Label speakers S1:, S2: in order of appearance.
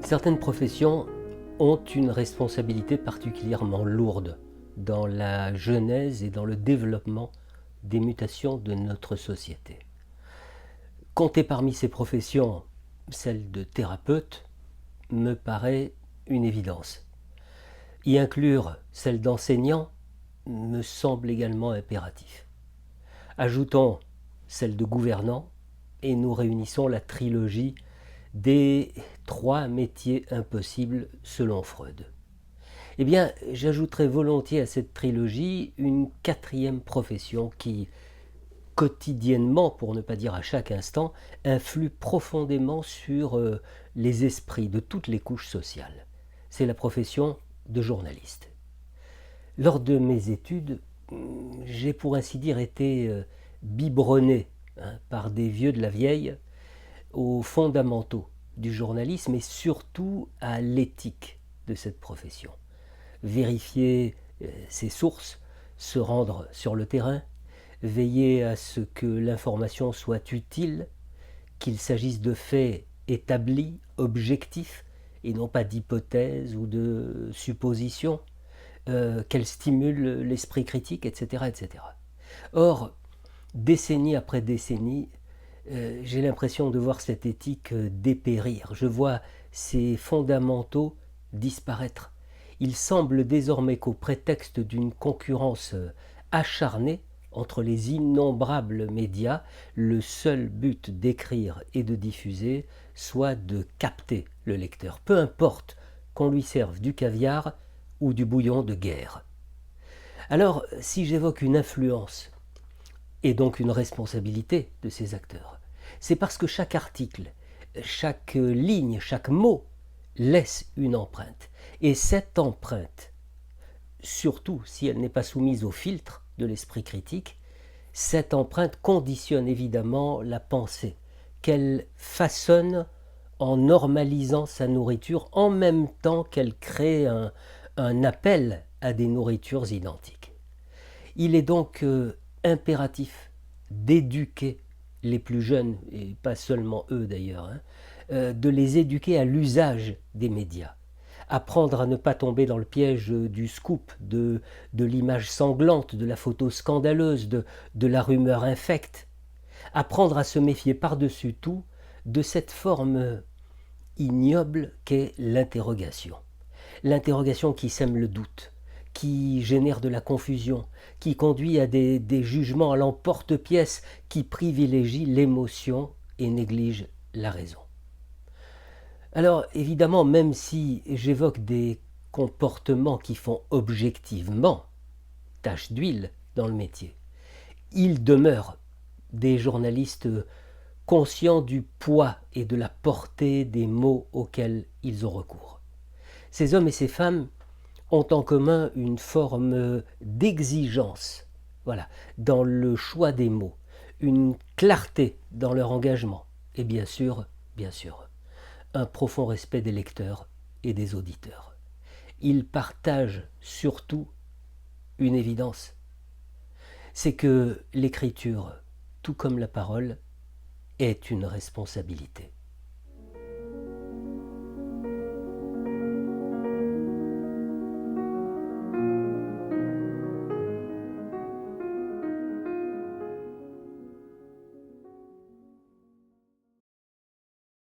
S1: Certaines professions ont une responsabilité particulièrement lourde dans la genèse et dans le développement des mutations de notre société. Compter parmi ces professions celle de thérapeute me paraît une évidence. Y inclure celle d'enseignant me semble également impératif. Ajoutons celle de gouvernant et nous réunissons la trilogie des 3 métiers impossibles selon Freud. Eh bien, j'ajouterais volontiers à cette trilogie une 4e profession qui, quotidiennement, pour ne pas dire à chaque instant, influe profondément sur les esprits de toutes les couches sociales. C'est la profession de journaliste. Lors de mes études, j'ai pour ainsi dire été biberonné par des vieux de la vieille aux fondamentaux du journalisme et surtout à l'éthique de cette profession. Vérifier ses sources, se rendre sur le terrain, veiller à ce que l'information soit utile, qu'il s'agisse de faits établis, objectifs, et non pas d'hypothèses ou de suppositions, qu'elle stimule l'esprit critique, etc., etc. Or, décennie après décennie, j'ai l'impression de voir cette éthique dépérir. Je vois ces fondamentaux disparaître. Il semble désormais qu'au prétexte d'une concurrence acharnée entre les innombrables médias, le seul but d'écrire et de diffuser soit de capter le lecteur, peu importe qu'on lui serve du caviar ou du bouillon de guerre. Alors, si j'évoque une influence et donc une responsabilité de ces acteurs, c'est parce que chaque article, chaque ligne, chaque mot laisse une empreinte. Et cette empreinte, surtout si elle n'est pas soumise au filtre de l'esprit critique, cette empreinte conditionne évidemment la pensée qu'elle façonne en normalisant sa nourriture en même temps qu'elle crée un appel à des nourritures identiques. Il est donc impératif d'éduquer les plus jeunes, et pas seulement eux d'ailleurs, de les éduquer à l'usage des médias. Apprendre à ne pas tomber dans le piège du scoop, de l'image sanglante, de la photo scandaleuse, de la rumeur infecte. Apprendre à se méfier par-dessus tout de cette forme ignoble qu'est l'interrogation. L'interrogation qui sème le doute, qui génère de la confusion, qui conduit à des jugements à l'emporte-pièce, qui privilégient l'émotion et néglige la raison. Alors évidemment, même si j'évoque des comportements qui font objectivement tache d'huile dans le métier, il demeure des journalistes conscients du poids et de la portée des mots auxquels ils ont recours. Ces hommes et ces femmes ont en commun une forme d'exigence, dans le choix des mots, une clarté dans leur engagement et bien sûr, un profond respect des lecteurs et des auditeurs. Ils partagent surtout une évidence, c'est que l'écriture, tout comme la parole, est une responsabilité.